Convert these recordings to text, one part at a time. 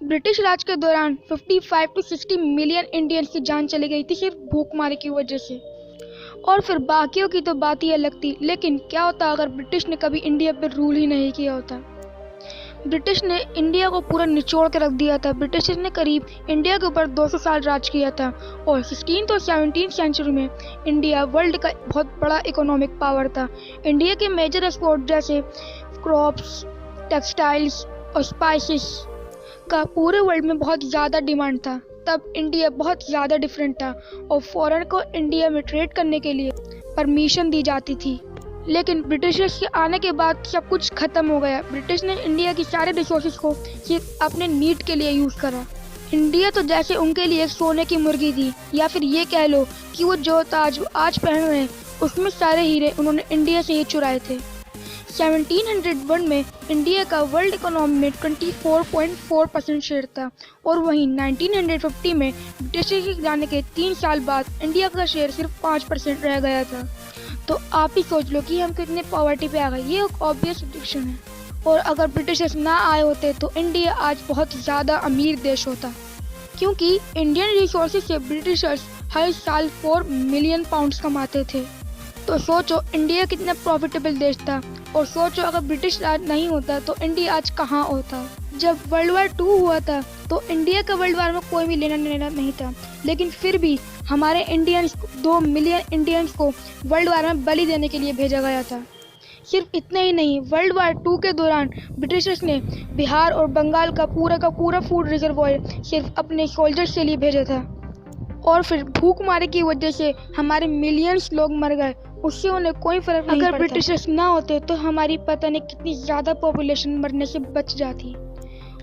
British राज के दौरान 55 to 60 million Indians की जान चली गई थी सिर्फ भूखमरी की वजह से। और फिर बाकियों की तो बात ही अलग थी। लेकिन क्या होता अगर ब्रिटिश ने कभी इंडिया पर रूल ही नहीं किया होता। ब्रिटिश ने इंडिया को पूरा निचोड़ के रख दिया था। ब्रिटिश ने करीब इंडिया के ऊपर 200 साल राज किया था और 16th और 17th सेंचुरी में इंडिया वर्ल्ड का बहुत बड़ा इकोनॉमिक पावर था। इंडिया के मेजर एक्सपोर्ट जैसे क्रॉप्स, टेक्सटाइल्स और स्पाइसेस का पूरे वर्ल्ड में बहुत ज़्यादा डिमांड था। तब इंडिया बहुत ज़्यादा डिफरेंट था और फॉरेन को इंडिया में ट्रेड करने के लिए परमिशन दी जाती थी। लेकिन ब्रिटिशर्स के आने के बाद सब कुछ खत्म हो गया। ब्रिटिश ने इंडिया की सारे रिसोर्सेज को सिर्फ अपने नीड के लिए यूज़ करा। इंडिया तो जैसे उनके लिए एक सोने की मुर्गी थी, या फिर ये कह लो कि वो जो ताज आज पहन रहे हैं उसमें सारे हीरे उन्होंने इंडिया से ही चुराए थे। 1701 में इंडिया का वर्ल्ड इकोनॉमी में 24.4% शेयर था और वहीं 1950 में ब्रिटिश के जाने के 3 साल बाद इंडिया का शेयर सिर्फ 5% रह गया था। तो आप ही सोच लो कि हम कितने पॉवर्टी पे आ गए। ये एक ऑब्वियस डिसीजन है। और अगर ब्रिटिशर्स ना आए होते तो इंडिया आज बहुत ज़्यादा अमीर देश होता, क्योंकि इंडियन रिसोर्सेज से ब्रिटिशर्स हर साल 4 मिलियन पाउंड्स कमाते थे। तो सोचो इंडिया कितना प्रॉफिटेबल देश था। और सोचो अगर ब्रिटिश राज नहीं होता तो इंडिया आज कहाँ होता। जब वर्ल्ड वार 2 हुआ था तो इंडिया का वर्ल्ड वार में कोई भी लेना देना नहीं था, लेकिन फिर भी हमारे इंडियंस 2 मिलियन इंडियंस को वर्ल्ड वार में बलि देने के लिए भेजा गया था। सिर्फ इतना ही नहीं, वर्ल्ड वार 2 के दौरान ब्रिटिशर्स ने बिहार और बंगाल का पूरा फूड रिजर्वॉयर सिर्फ अपने सोल्जर्स के लिए भेजा था। और फिर भूखमरी की वजह से हमारे मिलियंस लोग मर गए, उससे उन्हें कोई फर्क नहीं पड़ता। अगर ब्रिटिशर्स ना होते तो हमारी पता नहीं कितनी ज़्यादा पॉपुलेशन मरने से बच जाती।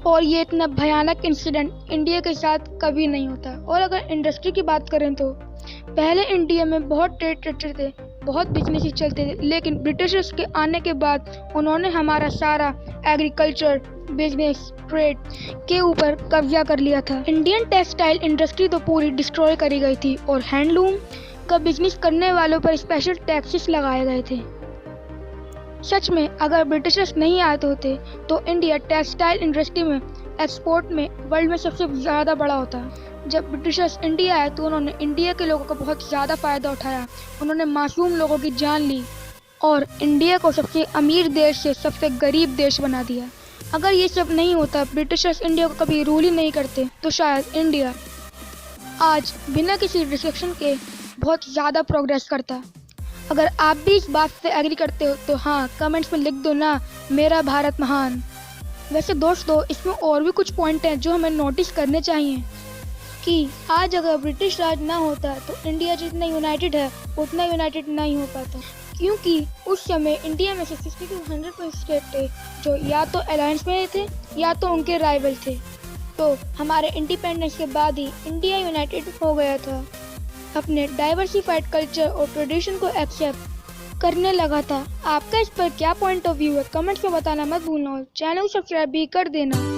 और ये इतना भयानक इंसिडेंट इंडिया के साथ कभी नहीं होता। और अगर इंडस्ट्री की बात करें तो पहले इंडिया में बहुत ट्रेड थे, बहुत बिजनेस चलते थे, लेकिन ब्रिटिशर्स के आने के बाद उन्होंने हमारा सारा एग्रीकल्चर, बिजनेस, ट्रेड के ऊपर कब्जा कर लिया था। इंडियन टेक्सटाइल इंडस्ट्री तो पूरी डिस्ट्रॉय करी गई थी और हैंडलूम का बिजनेस करने वालों पर स्पेशल टैक्सेस लगाए गए थे। सच में अगर ब्रिटिशर्स नहीं आए होते तो इंडिया टेक्सटाइल इंडस्ट्री में, एक्सपोर्ट में वर्ल्ड में सबसे ज़्यादा बड़ा होता। जब ब्रिटिशर्स इंडिया आए तो उन्होंने इंडिया के लोगों का बहुत ज़्यादा फ़ायदा उठाया। उन्होंने मासूम लोगों की जान ली और इंडिया को सबसे अमीर देश से सबसे गरीब देश बना दिया। अगर ये सब नहीं होता, ब्रिटिशर्स इंडिया को कभी रूल ही नहीं करते, तो शायद इंडिया आज बिना किसी रिस्ट्रिक्शन के बहुत ज़्यादा प्रोग्रेस करता। अगर आप भी इस बात से एग्री करते हो तो हाँ, कमेंट्स में लिख दो ना, मेरा भारत महान। वैसे दोस्तों, इसमें और भी कुछ पॉइंट हैं जो हमें नोटिस करने चाहिए कि आज अगर ब्रिटिश राज ना होता तो इंडिया जितना यूनाइटेड है उतना यूनाइटेड नहीं हो पाता, क्योंकि उस समय इंडिया में से 60 to 100% स्टेट थे जो या तो अलायंस में थे या तो उनके राइवल थे। तो हमारे इंडिपेंडेंस के बाद ही इंडिया यूनाइटेड हो गया था, अपने डाइवर्सिफाइड कल्चर और ट्रेडिशन को एक्सेप्ट करने लगा था। आपका इस पर क्या पॉइंट ऑफ व्यू है, कमेंट्स में बताना मत भूलना और चैनल सब्सक्राइब भी कर देना।